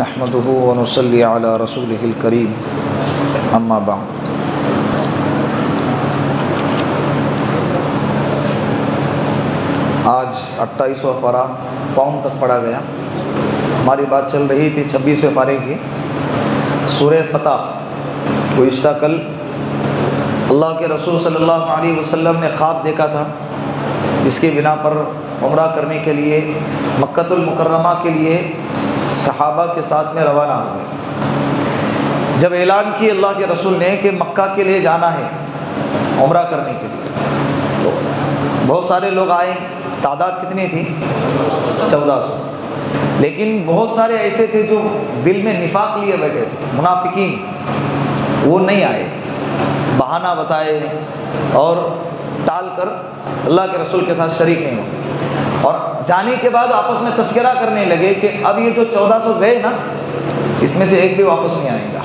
نحمده ونصلي على رسوله الكريم اما بعد۔ آج 28واں پارہ پاؤں تک پڑھا گیا۔ ہماری بات چل رہی تھی 26ویں پارے کی، سورہ فتح۔ گزشتہ کل اللہ کے رسول صلی اللہ علیہ وسلم نے خواب دیکھا تھا، جس کی بنا پر عمرہ کرنے کے لیے مکہ المکرمہ کے لیے صحابہ کے ساتھ میں روانہ ہوئے۔ جب اعلان کی اللہ کے رسول نے کہ مکہ کے لیے جانا ہے عمرہ کرنے کے لیے، تو بہت سارے لوگ آئے۔ تعداد کتنی تھی؟ 1400۔ لیکن بہت سارے ایسے تھے جو دل میں نفاق لیے بیٹھے تھے، منافقین، وہ نہیں آئے، بہانہ بتائے اور ٹال کر اللہ کے رسول کے ساتھ شریک نہیں ہوئے۔ اور جانے کے بعد آپس میں تذکرہ کرنے لگے کہ اب یہ جو 1400 گئے نا، اس میں سے ایک بھی واپس نہیں آئے گا،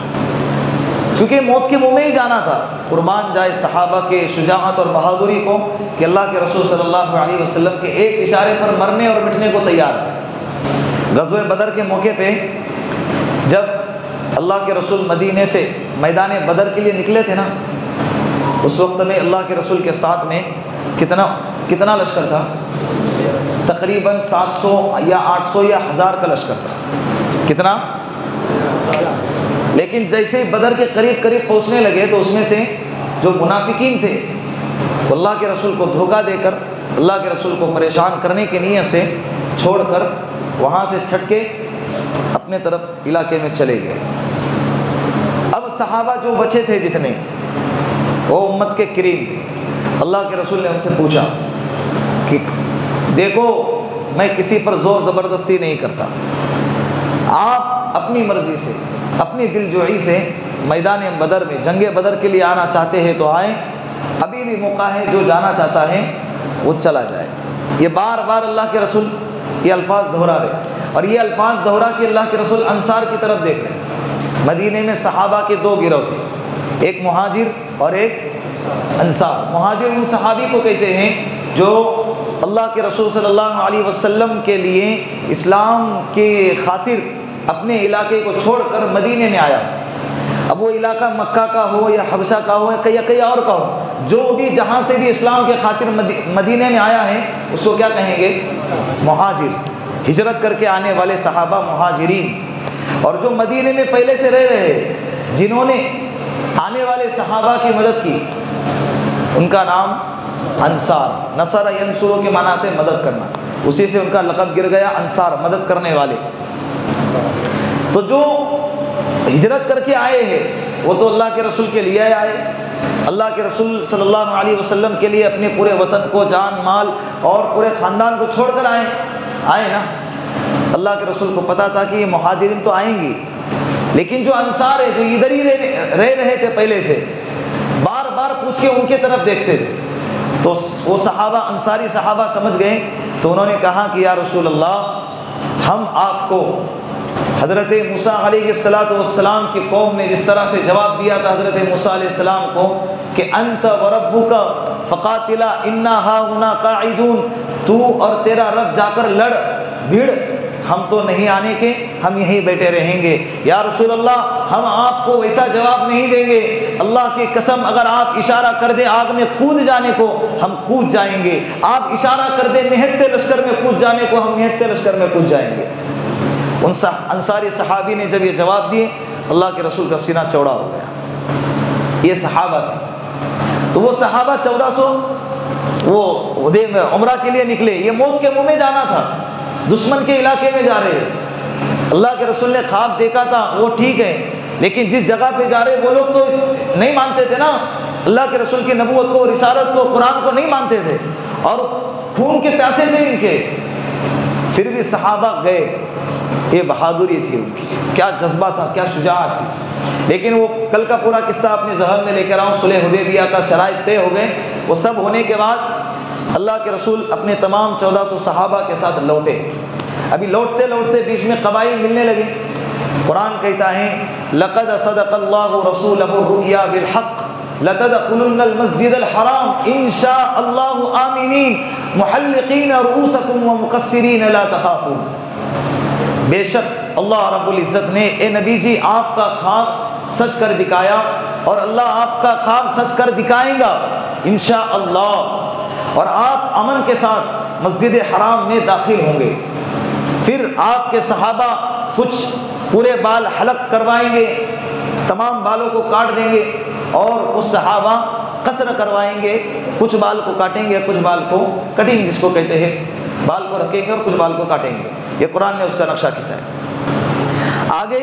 کیونکہ موت کے منہ میں ہی جانا تھا۔ قربان جائے صحابہ کے شجاعت اور بہادری کو کہ اللہ کے رسول صلی اللہ علیہ وسلم کے ایک اشارے پر مرنے اور مٹنے کو تیار تھے۔ غزوہ بدر کے موقع پہ جب اللہ کے رسول مدینے سے میدان بدر کے لیے نکلے تھے نا، اس وقت میں اللہ کے رسول کے ساتھ میں کتنا لشکر تھا؟ تقریباً 700 یا 800 یا 1000 کا لشکر تھا۔ کتنا؟ لیکن جیسے ہی بدر کے قریب پہنچنے لگے تو اس میں سے جو منافقین تھے، اللہ کے رسول کو دھوکہ دے کر، اللہ کے رسول کو پریشان کرنے کی نیت سے چھوڑ کر وہاں سے چھٹ کے اپنے طرف علاقے میں چلے گئے۔ اب صحابہ جو بچے تھے جتنے، وہ امت کے کریم تھے۔ اللہ کے رسول نے ان سے پوچھا کہ دیکھو، میں کسی پر زور زبردستی نہیں کرتا، آپ اپنی مرضی سے، اپنی دل جوئی سے میدان بدر میں، جنگ بدر کے لیے آنا چاہتے ہیں تو آئیں، ابھی بھی موقع ہے، جو جانا چاہتا ہے وہ چلا جائے۔ یہ بار بار اللہ کے رسول یہ الفاظ دہرا رہے، اور یہ الفاظ دہرا کے اللہ کے رسول انصار کی طرف دیکھ رہے ہیں۔ مدینے میں صحابہ کے دو گروہ تھے، ایک مہاجر اور ایک انصار۔ مہاجر ان صحابی کو کہتے ہیں جو اللہ کے رسول صلی اللہ علیہ وسلم کے لیے اسلام کے خاطر اپنے علاقے کو چھوڑ کر مدینے میں آیا۔ اب وہ علاقہ مکہ کا ہو یا حبشہ کا ہو یا کئی اور کا ہو، جو بھی جہاں سے بھی اسلام کے خاطر مدینے میں آیا ہے، اس کو کیا کہیں گے؟ مہاجر۔ ہجرت کر کے آنے والے صحابہ مہاجرین۔ اور جو مدینے میں پہلے سے رہ رہے، جنہوں نے آنے والے صحابہ کی مدد کی، ان کا نام انصار۔ نصر ینصر کے معنی آتے مدد کرنا، اسی سے ان کا لقب گر گیا انصار، مدد کرنے والے۔ تو جو ہجرت کر کے آئے ہیں وہ تو اللہ کے رسول کے لیے آئے، اللہ کے رسول صلی اللہ علیہ وسلم کے لیے اپنے پورے وطن کو، جان مال اور پورے خاندان کو چھوڑ کر آئے نا۔ اللہ کے رسول کو پتا تھا کہ یہ مہاجرین تو آئیں گی، لیکن جو انصار ہے، جو ادھر ہی رہ رہے تھے پہلے سے، بار بار پوچھ کے ان کے طرف دیکھتے تھے، تو وہ صحابہ، انصاری صحابہ سمجھ گئے۔ تو انہوں نے کہا کہ یا رسول اللہ، ہم آپ کو حضرت موسیٰ علیہ السلام کی قوم نے جس طرح سے جواب دیا تھا حضرت موسیٰ علیہ السلام کو کہ انت وربک فقاتلا انا ہاہنا قاعدون، تو اور تیرا رب جا کر لڑ بھیڑ، ہم تو نہیں آنے کے، ہم یہیں بیٹھے رہیں گے۔ یا رسول اللہ، ہم آپ کو ویسا جواب نہیں دیں گے، اللہ کی قسم اگر آپ اشارہ کر دیں آگ میں کود جانے کو، ہم کود جائیں گے۔ آپ اشارہ کر دیں نہتے لشکر میں کود جانے کو، ہم نہتے لشکر میں کود جائیں گے۔ ان انصاری صحابی نے جب یہ جواب دیے، اللہ کے رسول کا سینہ چوڑا ہو گیا۔ یہ صحابہ تھے، تو وہ صحابہ 1400 وہ عمرہ کے لیے نکلے۔ یہ موت کے منہ میں جانا تھا، دشمن کے علاقے میں جا رہے ہیں۔ اللہ کے رسول نے خواب دیکھا تھا، وہ ٹھیک ہے، لیکن جس جگہ پہ جا رہے وہ لوگ تو نہیں مانتے تھے نا، اللہ کے رسول کی نبوت کو، رسالت کو، قرآن کو نہیں مانتے تھے، اور خون کے پیاسے تھے ان کے۔ پھر بھی صحابہ گئے، یہ بہادری تھی ان کی، کیا جذبہ تھا، کیا شجاعت تھی۔ لیکن وہ کل کا پورا قصہ اپنے ذہن میں لے کر آؤں، صلح حدیبیہ کا شرائط طے ہو گئے۔ وہ سب ہونے کے بعد اللہ کے رسول اپنے تمام 1400 صحابہ کے ساتھ لوٹے۔ ابھی لوٹتے لوٹتے بیچ میں قبائل ملنے لگے۔ قرآن کہتا ہے لقد صدق اللہ رسولہ الرؤیا بالحق لتدخلن المسجد الحرام ان شاء اللہ آمنین محلقین رؤوسکم ومقصرین لا تخافون۔ بے شک اللہ رب العزت نے اے نبی جی آپ کا خواب سچ کر دکھایا اور اللہ آپ کا خواب سچ کر دکھائیں گا انشاءاللہ، اور آپ امن کے ساتھ مسجد حرام میں داخل ہوں گے۔ پھر آپ کے صحابہ کچھ پورے بال حلق کروائیں گے، تمام بالوں کو کاٹ دیں گے، اور کچھ صحابہ قصر کروائیں گے، کچھ بال کو کاٹیں گے، کچھ بال کو کٹنگ جس کو کہتے ہیں، بال کو رکھیں گے اور کچھ بال کو کاٹیں گے۔ یہ قرآن نے اس کا نقشہ کھینچا ہے۔ آگے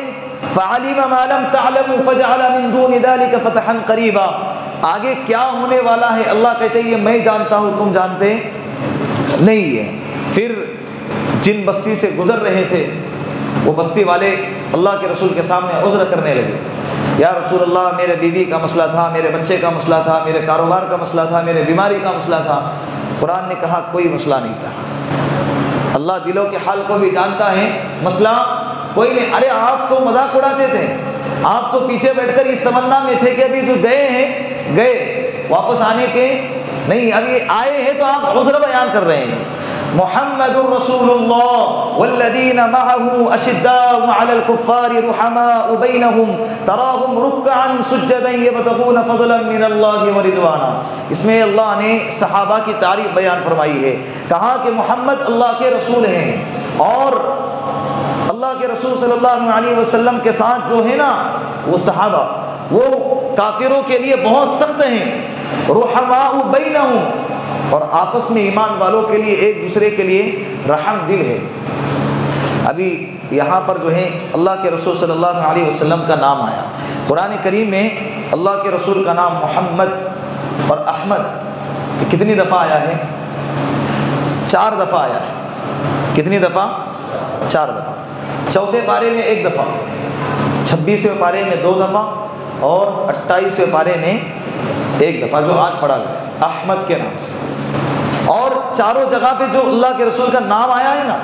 فَعَلِمَ مَا لَمْ تَعْلَمُوا فَجَعَلَ مِن دُونِ ذَلِكَ فَتَحًا قَرِيبًا، آگے کیا ہونے والا ہے اللہ کہتے ہیں یہ میں جانتا ہوں، تم جانتے نہیں ہے۔ پھر جن بستی سے گزر رہے تھے وہ بستی والے اللہ کے رسول کے سامنے عذر کرنے لگے، یا رسول اللہ میرے بیوی کا مسئلہ تھا، میرے بچے کا مسئلہ تھا، میرے کاروبار کا مسئلہ تھا، میرے بیماری کا مسئلہ تھا۔ قرآن نے کہا کوئی مسئلہ نہیں تھا، اللہ دلوں کے حال کو بھی جانتا ہے، مسئلہ کوئی نہیں۔ ارے آپ تو مذاق اڑاتے تھے، آپ تو پیچھے بیٹھ کر اس تمنا میں تھے کہ ابھی جو گئے ہیں گئے، واپس آنے کے نہیں، ابھی آئے ہیں تو آپ عذر بیان کر رہے ہیں۔ محمد رسول اللہ والذین معه اشداء علی الکفار رحماء بینہم تراہم رکعا سجدا یبتغون فضلا من اللہ ورضوانا، اس میں اللہ نے صحابہ کی تعریف بیان فرمائی ہے، کہا کہ محمد اللہ کے رسول ہیں، اور اللہ کے رسول صلی اللہ علیہ وسلم کے ساتھ جو ہے نا وہ صحابہ وہ کافروں کے لیے بہت سخت ہیں، رحماء بینہم، اور آپس میں ایمان والوں کے لیے ایک دوسرے کے لیے رحم دل ہے۔ ابھی یہاں پر جو ہے اللہ کے رسول صلی اللہ علیہ وسلم کا نام آیا قرآن کریم میں، اللہ کے رسول کا نام محمد اور احمد یہ کتنی دفعہ آیا ہے؟ 4 دفعہ آیا ہے۔ کتنی دفعہ؟ 4 دفعہ۔ چوتھے پارے میں 1 دفعہ، 26ویں پارے میں 2 دفعہ، اور 28ویں پارے میں 1 دفعہ جو آج پڑھا گیا احمد کے نام سے۔ اور چاروں جگہ پہ جو اللہ کے رسول کا نام آیا ہے نا،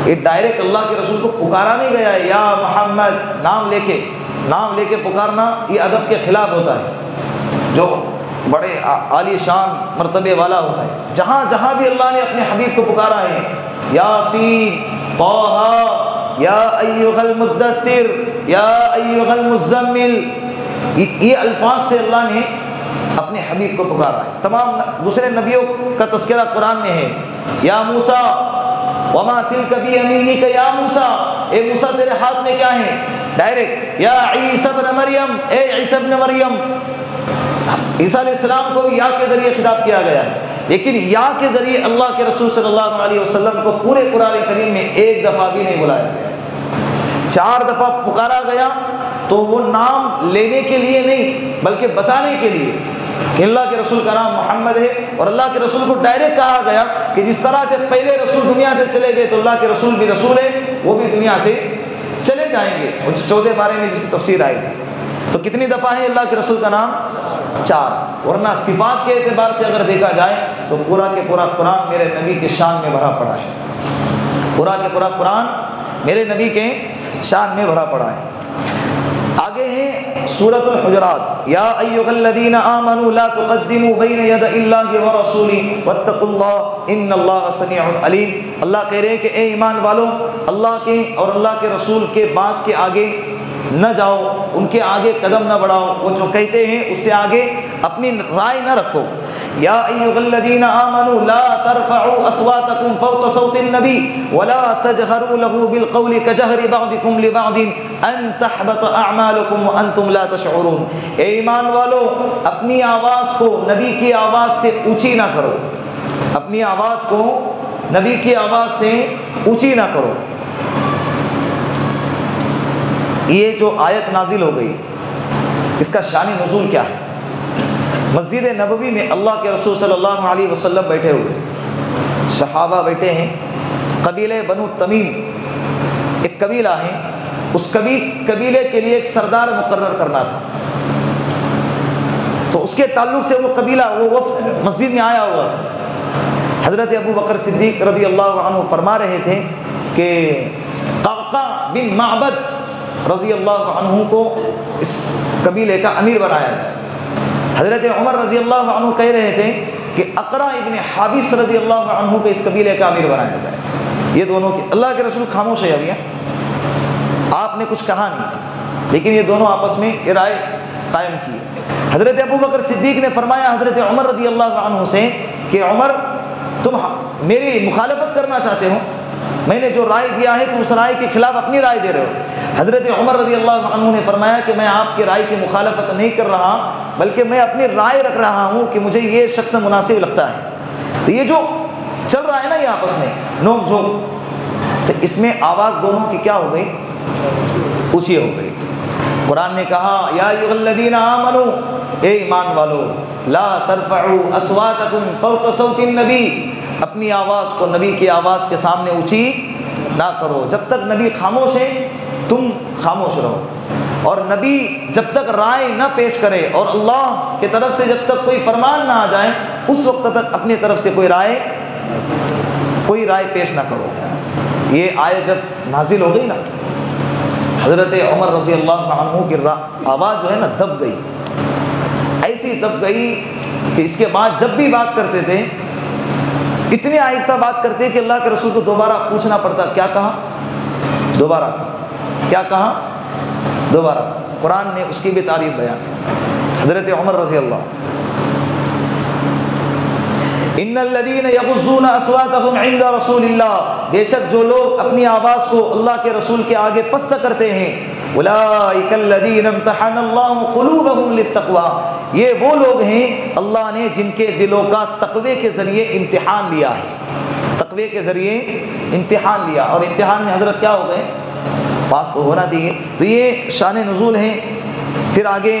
یہ ڈائریکٹ اللہ کے رسول کو پکارا نہیں گیا ہے، یا محمد نام لے کے پکارنا یہ ادب کے خلاف ہوتا ہے، جو بڑے عالی شان مرتبے والا ہوتا ہے۔ جہاں جہاں بھی اللہ نے اپنے حبیب کو پکارا ہے، یاسین، طٰہٰ، یا ایھا المدثر، یا ایھا المزمل، یہ الفاظ سے اللہ نے اپنے حبیب کو پکارا ہے۔ تمام دوسرے نبیوں کا تذکرہ قرآن میں ہے، یا موسیٰ وما تلک بیمینک یا موسیٰ، اے موسیٰ تیرے ہاتھ میں کیا ہے، ڈائریکٹ یا عیسی ابن مریم، اے عیسی ابن مریم۔ عیسیٰ علیہ السلام کو بھی یا کے ذریعے خطاب کیا گیا ہے، لیکن یا کے ذریعے اللہ کے رسول صلی اللہ علیہ وسلم کو پورے قرآن کریم میں 1 دفعہ بھی نہیں بلایا گیا، 4 دفعہ پکارا گیا، تو وہ نام لینے کے لیے نہیں بلکہ بتانے کے لیے کہ اللہ کے رسول کا نام محمد ہے، اور اللہ کے رسول کو ڈائریکٹ کہا گیا کہ جس طرح سے پہلے رسول دنیا سے چلے گئے تو اللہ کے رسول بھی رسول ہے، وہ بھی دنیا سے چلے جائیں گے، اور 14 بارے میں جس کی تفسیر آئی تھی۔ تو کتنی دفعہ ہے اللہ کے رسول کا نام؟ 4۔ ورنہ صفات کے اعتبار سے اگر دیکھا جائے تو پورا کے پورا قرآن میرے نبی کے شان میں بھرا پڑا ہے، پورا کے پورا قرآن میرے نبی کے شان میں بھرا پڑا ہے۔ آگے ہے سورۃ الحجرات، یا ایھا الذین آمنوا لا تقدموا بین یدی اللہ ورسولہ واتقوا اللہ ان اللہ سمیع علیم۔ اللہ کہہ رہے ہیں کہ اے ایمان والو، اللہ کے اور اللہ کے رسول کے بات کے آگے نہ جاؤ، ان کے آگے قدم نہ بڑھاؤ، وہ جو کہتے ہیں اس سے آگے اپنی رائے نہ رکھو۔ یا ایھا الذین آمنوا لا ترفعوا اصواتکم فوق صوت النبی ولا تجہروا له بالقول کجہر بعضکم لبعض ان تحبط اعمالکم وانتم لا تشعرون۔ اے ایمان والو، اپنی آواز کو نبی کی آواز سے اونچی نہ کرو، اپنی آواز کو نبی کی آواز سے اونچی نہ کرو۔ یہ جو آیت نازل ہو گئی اس کا شان نزول کیا ہے؟ مسجد نبوی میں اللہ کے رسول صلی اللہ علیہ وسلم بیٹھے ہوئے، صحابہ بیٹھے ہیں، قبیلے بنو تمیم ایک قبیلہ ہے، اس قبیلے کے لیے ایک سردار مقرر کرنا تھا، تو اس کے تعلق سے وہ قبیلہ وہ وفد مسجد میں آیا ہوا تھا۔ حضرت ابو بکر صدیق رضی اللہ عنہ فرما رہے تھے کہ قعقاع بن معبد رضی اللہ عنہ کو اس قبیلے کا امیر بنایا جائے۔ حضرت عمر رضی اللہ عنہ کہہ رہے تھے کہ اقرع ابن حابس رضی اللہ عنہ کو اس قبیلے کا امیر بنایا جائے۔ یہ دونوں کے اللہ کے رسول خاموش ہے ابھی، نے کچھ کہا نہیں، لیکن یہ دونوں آپس میں یہ رائے قائم کی۔ حضرت ابو بکر صدیق نے فرمایا حضرت عمر رضی اللہ عنہ سے کہ عمر تم میری مخالفت کرنا چاہتے ہو، میں نے جو رائے دیا ہے تم اس رائے کے خلاف اپنی رائے دے رہے ہو۔ حضرت عمر رضی اللہ عنہ نے فرمایا کہ میں آپ کی رائے کی مخالفت نہیں کر رہا، بلکہ میں اپنی رائے رکھ رہا ہوں کہ مجھے یہ شخص مناسب لگتا ہے۔ تو یہ جو چل رہا ہے نا یہ آپس میں نوک جھوک، تو اس میں آواز دونوں کی کیا ہو گئی؟ اونچی ہو گئی۔ قرآن نے کہا یا ایھا الذین آمنو، اے ایمان والو، لا ترفعوا اصواتکم فوق صوت النبی، اپنی آواز کو نبی کی آواز کے سامنے اونچی نہ کرو۔ جب تک نبی خاموش ہے تم خاموش رہو، اور نبی جب تک رائے نہ پیش کرے اور اللہ کی طرف سے جب تک کوئی فرمان نہ آ جائے اس وقت تک اپنی طرف سے کوئی رائے پیش نہ کرو۔ یہ آیت جب نازل ہو گئی نا، حضرت عمر رضی اللہ عنہ کی آواز جو ہے نا دب گئی، ایسی دب گئی کہ اس کے بعد جب بھی بات کرتے تھے اتنی آہستہ بات کرتے کہ اللہ کے رسول کو دوبارہ پوچھنا پڑتا کیا کہا، دوبارہ کیا کہا، دوبارہ۔ قرآن نے اس کی بھی تعریف بیان کی۔ حضرت عمر رضی اللہ، ان الذین یغضون اصواتهم عند رسول اللہ، بے شک جو لوگ اپنی آواز کو اللہ کے رسول کے آگے پست کرتے ہیں، اولئک الذین امتحن اللہ قلوبهم للتقوی، یہ وہ لوگ ہیں اللہ نے جن کے دلوں کا تقوی کے ذریعے امتحان لیا ہے، تقوی کے ذریعے امتحان لیا، اور امتحان میں حضرت کیا ہو گئے؟ پاس تو ہونا چاہیے۔ تو یہ شان نزول ہیں۔ پھر آگے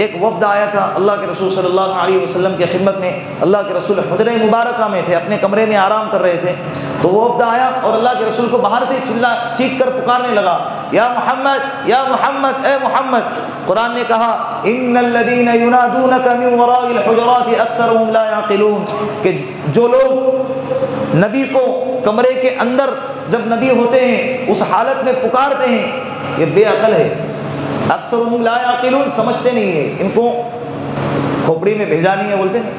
ایک وفد آیا تھا اللہ کے رسول صلی اللہ علیہ وسلم کی خدمت میں، اللہ کے رسول حجرہ مبارکہ میں تھے، اپنے کمرے میں آرام کر رہے تھے، تو وہ وفد آیا اور اللہ کے رسول کو باہر سے چیخ کر پکارنے لگا، یا محمد یا محمد، اے محمد۔ قرآن نے کہا ان الذین ینادونک من وراء الحجرات اکثرهم لا یعقلون، کہ جو لوگ نبی کو کمرے کے اندر جب نبی ہوتے ہیں اس حالت میں پکارتے ہیں، یہ بے عقل ہے۔ اکثرهم لا یعقلون، سمجھتے نہیں ہیں، ان کو کھوپڑی میں بھیجا نہیں ہے، بولتے نہیں،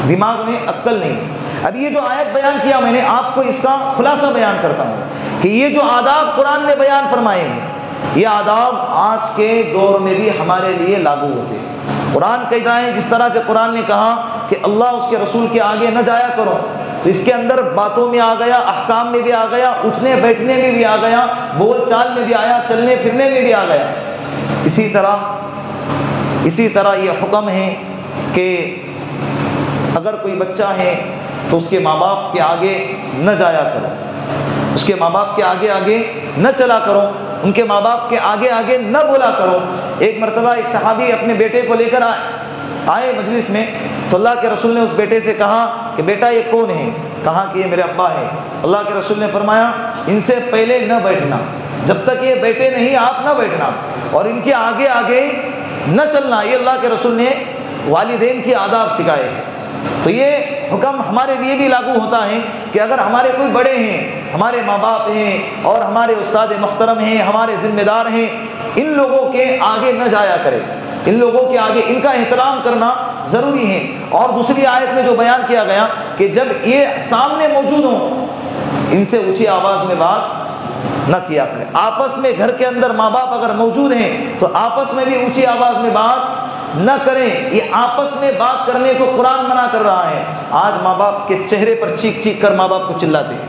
دماغ میں عقل نہیں ہے۔ اب یہ جو آیت بیان کیا میں نے آپ کو اس کا خلاصہ بیان کرتا ہوں کہ یہ جو آداب قرآن نے بیان فرمائے ہیں یہ آداب آج کے دور میں بھی ہمارے لیے لاگو ہوتے ہیں۔ قرآن کہتا ہے جس طرح سے قرآن نے کہا کہ اللہ اس کے رسول کے آگے نہ جایا کرو، تو اس کے اندر باتوں میں آ گیا، احکام میں بھی آ گیا، اٹھنے بیٹھنے میں بھی آ گیا، بول چال میں بھی آیا، چلنے پھرنے میں بھی آ گیا۔ اسی طرح یہ حکم ہے کہ اگر کوئی بچہ ہے تو اس کے ماں باپ کے آگے نہ جایا کرو، اس کے ماں باپ کے آگے آگے نہ چلا کرو، ان کے ماں باپ کے آگے آگے نہ بولا کرو۔ ایک مرتبہ ایک صحابی اپنے بیٹے کو لے کر آئے مجلس میں، تو اللہ کے رسول نے اس بیٹے سے کہا کہ بیٹا یہ کون ہے؟ کہا کہ یہ میرے ابا ہے۔ اللہ کے رسول نے فرمایا ان سے پہلے نہ بیٹھنا، جب تک یہ بیٹے نہیں آپ نہ بیٹھنا، اور ان کے آگے آگے نہ چلنا۔ یہ اللہ کے رسول نے والدین کے آداب سکھائے ہیں۔ تو یہ حکم ہمارے لیے بھی لاگو ہوتا ہے کہ اگر ہمارے کوئی بڑے ہیں، ہمارے ماں باپ ہیں اور ہمارے استاد محترم ہیں، ہمارے ذمہ دار ہیں، ان لوگوں کے آگے نہ جایا کرے، ان لوگوں کے آگے ان کا احترام کرنا ضروری ہے۔ اور دوسری آیت میں جو بیان کیا گیا کہ جب یہ سامنے موجود ہوں ان سے اونچی آواز میں بات نہ کیا کرے۔ آپس میں گھر کے اندر ماں باپ اگر موجود ہیں تو آپس میں بھی اونچی آواز میں بات نہ کریں۔ یہ آپس میں بات کرنے کو قرآن منع کر رہا ہے۔ آج ماں باپ کے چہرے پر چیخ چیخ کر ماں باپ کو چلاتے ہیں،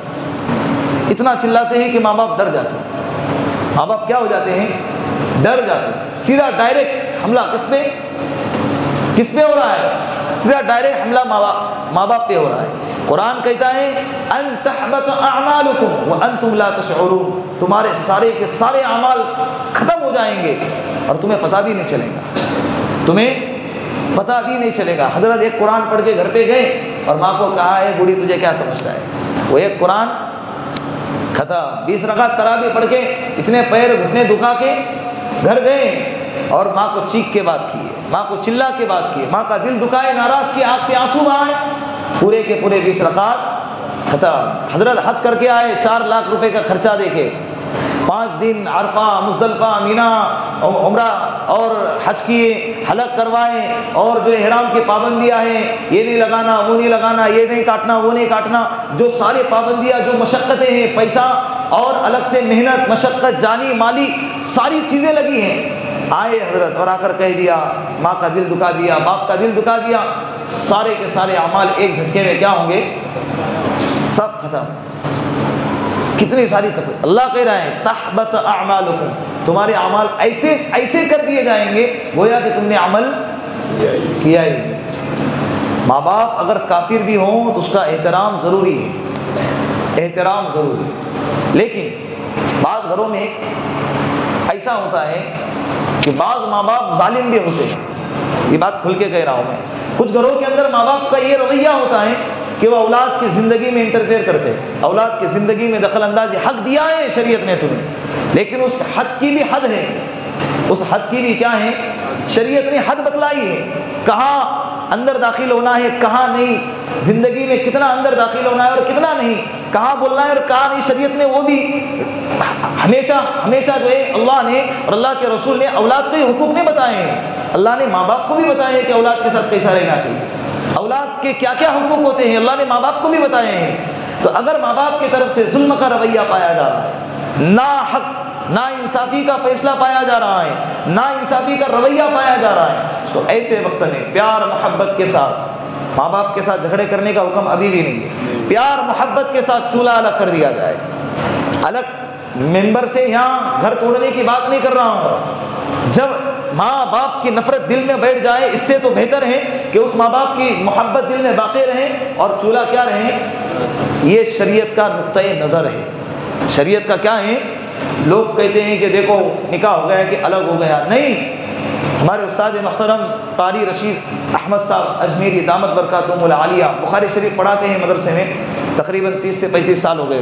اتنا چلاتے ہیں کہ ماں باپ ڈر جاتے ہیں۔ ماں باپ کیا ہو جاتے ہیں؟ ڈر جاتے ہیں۔ سیدھا ڈائریکٹ حملہ کس پہ ہو رہا ہے؟ سیدھا ڈائریکٹ حملہ ماں باپ پہ ہو رہا ہے۔ قرآن کہتا ہے ان تحبط اعمالکم وانتم لا تشعرون، تمہارے سارے کے سارے اعمال ختم ہو جائیں گے اور تمہیں پتہ بھی نہیں چلے گا، تمہیں پتہ بھی نہیں چلے گا۔ حضرت ایک قرآن پڑھ کے گھر پہ گئے اور ماں کو کہا ہے بوڑھی تجھے کیا سمجھتا ہے؟ وہ ایک قرآن ختم، 20 رکعت تراویح پڑھ کے اتنے پیر گھٹنے دکھا کے گھر گئے اور ماں کو چیخ کے بات کی ہے، ماں کو چلا کے بات کی، ماں کا دل دکھائے، ناراض کی، آنکھ سے آنسو آئے، پورے کے پورے 20 رکعت ختم۔ حضرت حج کر کے آئے، 4 لاکھ روپے کا خرچہ دے کے، 5 دن عرفہ، مزدلفہ، مینا، عمرہ اور حج کیے، حلق کروائے، اور جو احرام کی پابندیاں ہیں، یہ نہیں لگانا، وہ نہیں لگانا، یہ نہیں کاٹنا، وہ نہیں کاٹنا، جو سارے پابندیاں، جو مشقتیں ہیں، پیسہ اور الگ سے محنت، مشقت، جانی مالی، ساری چیزیں لگی ہیں، آئے حضرت اور آ کر کہہ دیا ماں کا دل دکھا دیا، باپ کا دل دکھا دیا، سارے کے سارے اعمال ایک جھٹکے میں کیا ہوں گے؟ سب ختم۔ کتنی ساری تکلیف۔ اللہ کہہ رہے ہیں تحبط اعمالکم، تمہارے اعمال ایسے ایسے کر دیے جائیں گے گویا کہ تم نے عمل کیا ہی نہیں۔ ماں باپ اگر کافر بھی ہوں تو اس کا احترام ضروری ہے، احترام ضروری ہے، لیکن بعض گھروں میں ایسا ہوتا ہے کہ بعض ماں باپ ظالم بھی ہوتے ہیں، یہ بات کھل کے کہہ رہا ہوں میں۔ کچھ گھروں کے اندر ماں باپ کا یہ رویہ ہوتا ہے کہ وہ اولاد کی زندگی میں انٹرفیئر کرتے ہیں، اولاد کی زندگی میں دخل اندازی۔ حق دیا ہے شریعت نے تمہیں، لیکن اس حد کی بھی حد ہے، اس حد کی بھی کیا ہے؟ شریعت نے حد بتلائی ہے، کہاں اندر داخل ہونا ہے کہاں نہیں، زندگی میں کتنا اندر داخل ہونا ہے اور کتنا نہیں، کہاں بولنا ہے اور کہاں نہیں۔ شریعت نے وہ بھی ہمیشہ ہمیشہ جو ہے اللہ نے اور اللہ کے رسول نے اولاد کے حقوق نہیں بتائے ہیں، اللہ نے ماں باپ کو بھی بتائے ہیں کہ اولاد کے ساتھ کیسا رہنا چاہیے، اولاد کے کیا کیا حقوق ہوتے ہیں اللہ نے ماں باپ کو بھی بتائے ہیں۔ تو اگر ماں باپ کی طرف سے ظلم کا رویہ پایا جا رہا ہے، نا انصافی کا فیصلہ پایا جا رہا ہے، نا انصافی کا رویہ پایا جا رہا ہے، تو ایسے وقت میں پیار محبت کے ساتھ ماں باپ کے ساتھ جھگڑے کرنے کا حکم ابھی بھی نہیں ہے، پیار محبت کے ساتھ چولہا الگ کر دیا جائے۔ الگ ممبر سے یہاں گھر توڑنے کی بات نہیں کر رہا ہوں، جب ماں باپ کی نفرت دل میں بیٹھ جائے اس سے تو بہتر ہے کہ اس ماں باپ کی محبت دل میں باقی رہے اور چولہا کیا رہے۔ یہ شریعت کا نقطۂ نظر ہے، شریعت کا کیا ہے۔ لوگ کہتے ہیں کہ دیکھو نکاح ہو گیا کہ الگ ہو گیا، نہیں۔ ہمارے استاد محترم قاری رشید احمد صاحب اجمیری دامت برکاتہم العالیہ بخاری شریف پڑھاتے ہیں مدرسے میں، تقریباً 30 سے 35 سال ہو گئے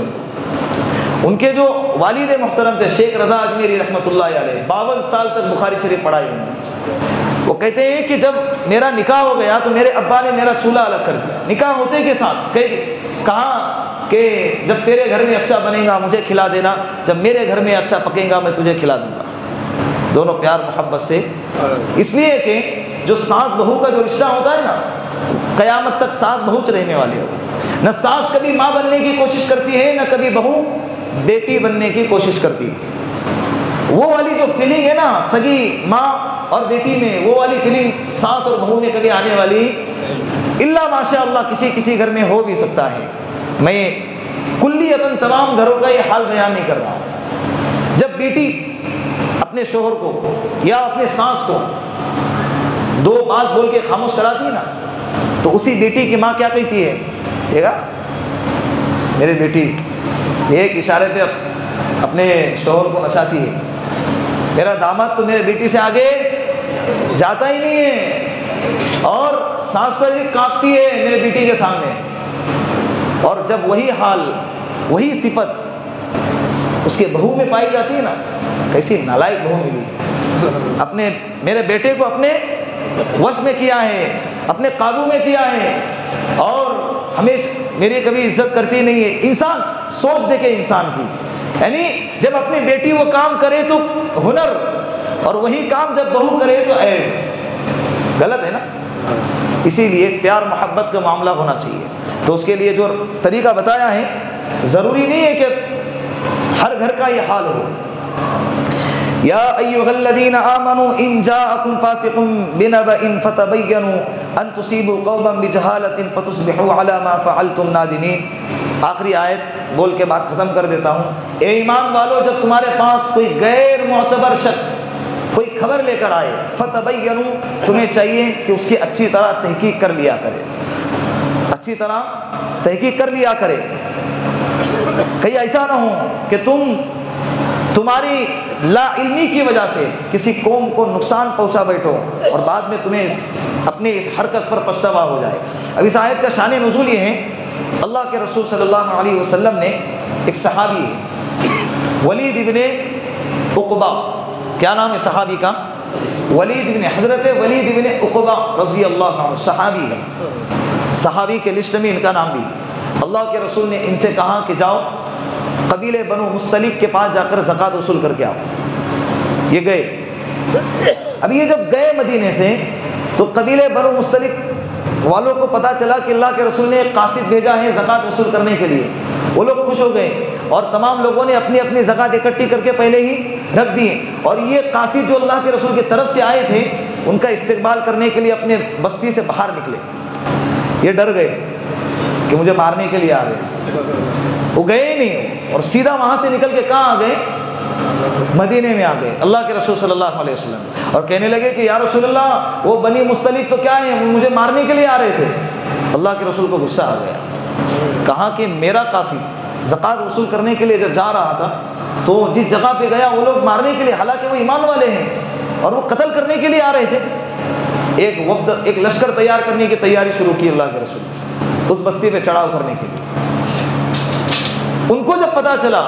ان کے جو والد محترم تھے شیخ رضا اجمیری رحمۃ اللہ علیہ، 52 سال تک بخاری شریف پڑھائی انہوں نے۔ وہ کہتے ہیں کہ جب میرا نکاح ہو گیا تو میرے ابا نے میرا چولہا الگ کر دیا، نکاح ہوتے کے ساتھ کہا کہ جب تیرے گھر میں اچھا بنے گا مجھے کھلا دینا، جب میرے گھر میں اچھا پکے گا میں تجھے کھلا دوں گا۔ دونوں پیار محبت سے، اس لیے کہ جو ساس بہو کا جو رشتہ ہوتا ہے نا، قیامت تک ساس بہو رہنے والے ہو، نہ ساس کبھی ماں بننے کی کوشش کرتی ہے نہ کبھی بہو بیٹی بننے کی کوشش کرتی ہے۔ وہ والی جو فیلنگ ہے نا سگی ماں اور بیٹی میں، وہ والی فیلنگ ساس اور بہو میں کبھی آنے والی الا ماشاء اللہ کسی کسی گھر میں ہو بھی سکتا ہے۔ میں کلیتاً تمام گھروں کا یہ حال بیان نہیں کر رہا ہوں۔ جب بیٹی اپنے شوہر کو یا اپنے ساس کو دو بات بول کے خاموش کراتی ہے نا، تو اسی بیٹی کی ماں کیا کہتی ہے؟ دیکھا میری بیٹی ایک اشارے پہ اپنے شوہر کو نچاتی ہے، میرا داماد تو میرے بیٹی سے آگے جاتا ہی نہیں ہے، اور سانس تو ایسی کانپتی ہے میرے بیٹی کے سامنے۔ اور جب وہی حال وہی صفت اس کے بہو میں پائی جاتی ہے نا، کیسی نالائق بہو ملی، اپنے میرے بیٹے کو اپنے وش میں کیا ہے، اپنے قابو میں کیا ہے، اور ہمیشہ میری کبھی عزت کرتی نہیں ہے۔ انسان سوچ دے کے انسان کی، یعنی جب اپنی بیٹی وہ کام کرے تو ہنر، اور وہی کام جب بہو کرے تو عیب، غلط ہے نا۔ اسی لیے پیار محبت کا معاملہ ہونا چاہیے۔ تو اس کے لیے جو طریقہ بتایا ہے، ضروری نہیں ہے کہ ہر گھر کا یہ حال ہو۔ یا ایھا الذین آمنوا ان جاءکم فاسق بنبأ فتبینوا ان تصیبوا قوما بجہالۃ فتصبحوا علی ما فعلتم نادمین۔ آخری آیت بول کے بات ختم کر دیتا ہوں۔ اے ایمان والو، جب تمہارے پاس کوئی غیر معتبر شخص کوئی خبر لے کر آئے، فتبینوا، تمہیں چاہیے کہ اس کی اچھی طرح تحقیق کر لیا کرے، اچھی طرح تحقیق کر لیا کرے۔ کہیں ایسا نہ ہو کہ تمہاری لا علمی کی وجہ سے کسی قوم کو نقصان پہنچا بیٹھو اور بعد میں تمہیں اپنے اس حرکت پر پچھتاوا ہو جائے۔ اب اس آیت کا شان نزول یہ ہے، اللہ کے رسول صلی اللہ علیہ وسلم نے ایک صحابی ہے ولید ابن عقبہ، کیا نام ہے صحابی کا؟ حضرت ولید ابن عقبہ رضی اللہ عنہ، صحابی ہے، صحابی کے لسٹ میں ان کا نام بھی ہے۔ اللہ کے رسول نے ان سے کہا کہ جاؤ قبیلے بنو مستلق کے پاس جا کر زکوٰۃ وصول کر کے آؤ۔ یہ گئے۔ اب یہ جب گئے مدینے سے تو قبیلے بنو مستلق والوں کو پتہ چلا کہ اللہ کے رسول نے ایک قاصد بھیجا ہے زکوٰۃ وصول کرنے کے لیے۔ وہ لوگ خوش ہو گئے، اور تمام لوگوں نے اپنی اپنی زکوٰۃ اکٹھی کر کے پہلے ہی رکھ دی، اور یہ قاصد جو اللہ کے رسول کی طرف سے آئے تھے ان کا استقبال کرنے کے لیے اپنے بستی سے باہر نکلے۔ یہ ڈر گئے کہ مجھے مارنے کے لیے آ رہے ہیں، وہ گئے ہی نہیں، اور سیدھا وہاں سے نکل کے کہاں آ گئے؟ مدینے میں آ گئے اللہ کے رسول صلی اللہ علیہ وسلم، اور کہنے لگے کہ یا رسول اللہ وہ بنی مستلق تو کیا ہے، مجھے مارنے کے لیے آ رہے تھے۔ اللہ کے رسول کو غصہ آ گیا، کہا کہ میرا قاصد زکوٰۃ وصول کرنے کے لیے جب جا رہا تھا تو جس جگہ پہ گیا وہ لوگ مارنے کے لیے، حالانکہ وہ ایمان والے ہیں اور وہ قتل کرنے کے لیے آ رہے تھے۔ ایک وفد، ایک لشکر تیار کرنے کی تیاری شروع کی اللہ کے رسول اس بستی پہ چڑھاؤ کرنے کے لیے۔ ان کو جب پتا چلا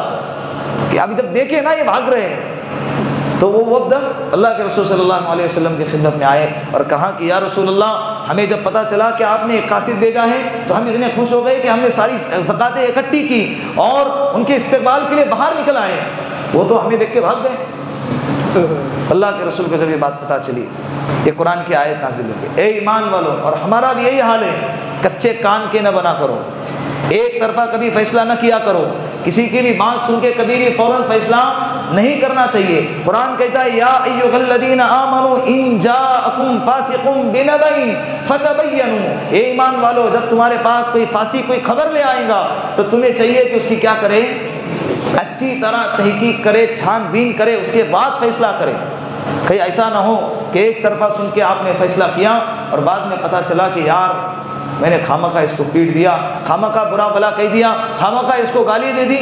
کہ ابھی جب دیکھے نا یہ بھاگ رہے ہیں، تو وہ وفد اللہ کے رسول صلی اللہ علیہ وسلم کی خدمت میں آئے اور کہا کہ یا رسول اللہ، ہمیں جب پتہ چلا کہ آپ نے ایک قاصد بھیجا ہے تو ہم اتنے خوش ہو گئے کہ ہم نے ساری زکوٰۃیں اکٹھی کی اور ان کے استقبال کے لیے باہر نکل آئے، وہ تو ہمیں دیکھ کے بھاگ گئے۔ اللہ کے رسول کو جب یہ بات پتہ چلی، یہ قرآن کی آیت نازل ہو گئی، اے ایمان والو، اور ہمارا بھی یہی حال ہے، کچے کان کے نہ بنا کرو، ایک طرفہ کبھی فیصلہ نہ کیا کرو، کسی کی بھی بات سن کے کبھی بھی فوراً فیصلہ نہیں کرنا چاہیے۔ قرآن کہتا ہے یا ایھا الذین آمنوا ان جاءکم فاسق بنبأ فتبینوا، اے ایمان والو، جب تمہارے پاس کوئی فاسق کوئی خبر لے آئے گا تو تمہیں چاہیے کہ اس کی کیا کرے؟ اچھی طرح تحقیق کرے، چھان بین کرے، اس کے بعد فیصلہ کرے۔ کہیں ایسا نہ ہو کہ ایک طرفہ سن کے آپ نے فیصلہ کیا اور بعد میں پتہ چلا کہ یار میں نے خامخواہ اس کو پیٹ دیا، خامخواہ برا بلا کہہ دیا، خامخواہ اس کو گالی دے دی،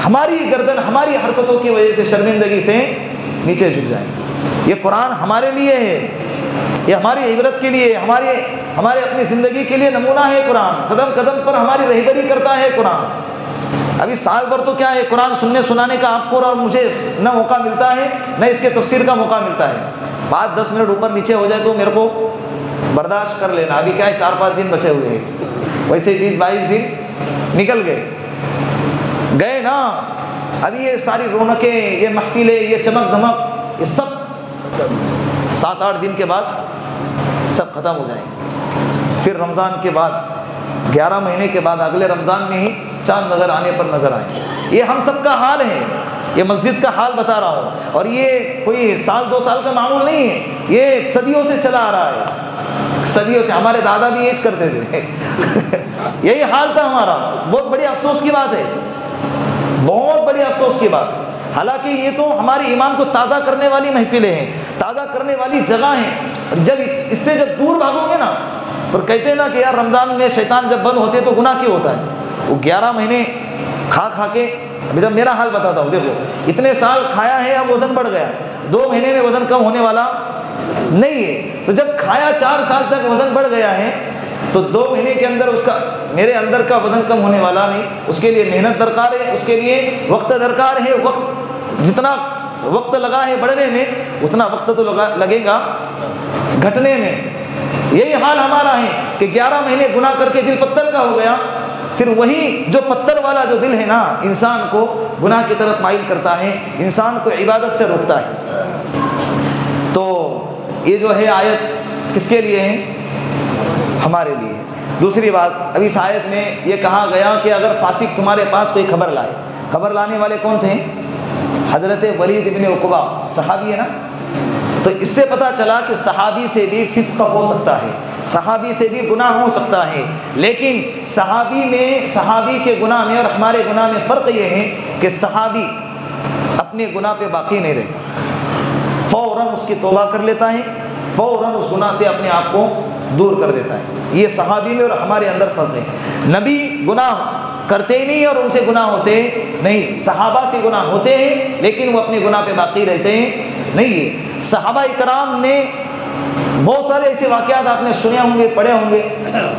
ہماری گردن ہماری حرکتوں کی وجہ سے شرمندگی سے نیچے جھک جائیں گے۔ یہ قرآن ہمارے لیے ہے، یہ ہماری عبرت کے لیے، ہمارے اپنی زندگی کے لیے نمونہ ہے قرآن، قدم قدم پر ہماری رہبری کرتا ہے قرآن۔ ابھی سال بھر تو کیا ہے، قرآن سننے سنانے کا آپ کو اور مجھے نہ موقع ملتا ہے نہ اس کے تفسیر کا موقع ملتا ہے۔ 5-10 منٹ اوپر نیچے ہو جائے تو میرے کو برداشت کر لینا، ابھی کیا ہے 4-5 دن بچے ہوئے ہیں، ویسے 20-22 دن نکل گئے نا۔ ابھی یہ ساری رونقیں، یہ محفلیں، یہ چمک دھمک، یہ سب 7-8 دن کے بعد سب ختم ہو جائیں گے۔ پھر رمضان کے بعد 11 مہینے کے بعد اگلے رمضان میں ہی چاند نظر آنے پر نظر آئیں گے۔ یہ ہم سب کا حال ہے، یہ مسجد کا حال بتا رہا ہوں، اور یہ کوئی 1-2 سال کا معمول نہیں ہے، یہ صدیوں سے چلا آ رہا ہے، صدیوں سے۔ ہمارے دادا بھی ایج کرتے تھے یہی حال تھا ہمارا۔ بہت بڑی افسوس کی بات ہے، بہت بڑی افسوس کی بات ہے۔ حالانکہ یہ تو ہمارے ایمان کو تازہ کرنے والی محفلیں ہیں، تازہ کرنے والی جگہ ہیں۔ جب اس سے جب دور بھاگو گے نا، اور کہتے ہیں نا کہ یار رمضان میں شیطان جب بند ہوتے تو گناہ کیوں ہوتا ہے؟ وہ 11 مہینے کھا کے، ابھی جب میرا حال بتاتا ہوں، دیکھو اتنے سال کھایا ہے، اب وزن بڑھ گیا، 2 مہینے میں وزن کم ہونے والا نہیں ہے۔ تو جب کھایا 4 سال تک وزن بڑھ گیا ہے تو 2 مہینے کے اندر اس کا، میرے اندر کا وزن کم ہونے والا نہیں، اس کے لیے محنت درکار ہے، اس کے لیے وقت درکار ہے۔ وقت جتنا وقت لگا ہے بڑھنے میں اتنا وقت تو لگے گا گھٹنے میں۔ یہی حال ہمارا ہے کہ 11 مہینے گناہ کر کے دل پتھر کا ہو گیا، پھر وہی جو پتھر والا جو دل ہے نا، انسان کو گناہ کی طرف مائل کرتا ہے، انسان کو عبادت سے روکتا ہے۔ تو یہ جو ہے آیت کس کے لیے ہے؟ ہمارے لیے ہے۔ دوسری بات، ابھی اس آیت میں یہ کہا گیا کہ اگر فاسق تمہارے پاس کوئی خبر لائے، خبر لانے والے کون تھے؟ حضرت ولید ابن عقبہ، صحابی ہے نا۔ تو اس سے پتہ چلا کہ صحابی سے بھی فسق ہو سکتا ہے، صحابی سے بھی گناہ ہو سکتا ہے، لیکن صحابی کے گناہ میں اور ہمارے گناہ میں فرق یہ ہے کہ صحابی اپنے گناہ پہ باقی نہیں رہتا، فوراً اس کی توبہ کر لیتا ہے، فوراً اس گناہ سے اپنے آپ کو دور کر دیتا ہے۔ یہ صحابی میں اور ہمارے اندر فرق ہے۔ نبی گناہ کرتے ہی نہیں اور ان سے گناہ ہوتے نہیں، صحابہ سے گناہ ہوتے ہیں لیکن وہ اپنے گناہ پہ باقی رہتے ہیں نہیں ہے۔ صحابہ کرام نے بہت سارے ایسے واقعات آپ نے سنے ہوں گے، پڑھے ہوں گے۔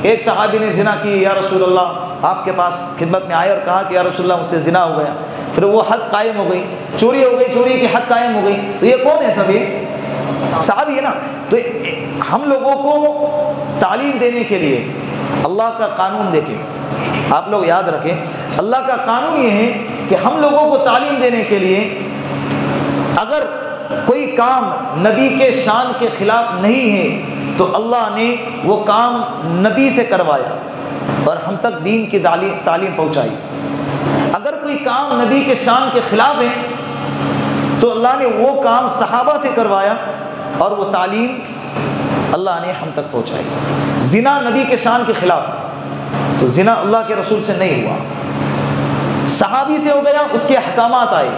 ایک صحابی نے زنا کی، یا رسول اللہ آپ کے پاس خدمت میں آئے اور کہا کہ یا رسول اللہ مجھ سے زنا ہو گیا، پھر وہ حد قائم ہو گئی، چوری ہو گئی، چوری کی حد قائم ہو گئی، تو یہ کون ہے؟ سب یہ صحابی ہے نا۔ تو ہم لوگوں کو تعلیم دینے کے لیے اللہ کا قانون دیکھیں، آپ لوگ یاد رکھیں، اللہ کا قانون یہ ہے کہ ہم لوگوں کو تعلیم دینے کے لیے اگر کوئی کام نبی کے شان کے خلاف نہیں ہے تو اللہ نے وہ کام نبی سے کروایا اور ہم تک دین کی تعلیم پہنچائی۔ اگر کوئی کام نبی کے شان کے خلاف ہیں تو اللہ نے وہ کام صحابہ سے کروایا اور وہ تعلیم اللہ نے ہم تک پہنچائی۔ زنا نبی کے شان کے خلاف ہے تو زنا اللہ کے رسول سے نہیں ہوا، صحابی سے ہو گیا، اس کے احکامات آئے،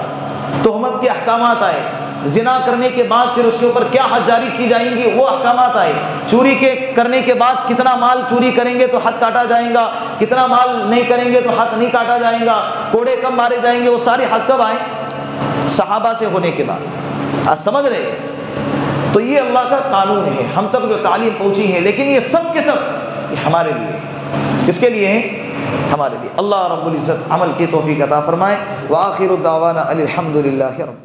تہمت کے احکامات آئے، زنا کرنے کے بعد پھر اس کے اوپر کیا حد جاری کی جائیں گی وہ احکامات آئے، چوری کے کرنے کے بعد کتنا مال چوری کریں گے تو حد کاٹا جائے گا، کتنا مال نہیں کریں گے تو حد نہیں کاٹا جائے گا، کوڑے کب مارے جائیں گے، وہ سارے حد کب آئے؟ صحابہ سے ہونے کے بعد۔ آج سمجھ رہے ہیں؟ تو یہ اللہ کا قانون ہے، ہم تک جو تعلیم پہنچی ہے، لیکن یہ سب کے سب یہ ہمارے لیے ہے۔ کس کے لیے ہیں؟ ہمارے لیے۔ اللہ رب العزت عمل کی توفیق عطا فرمائے۔ وآخر الدعوانا الحمد للہ رب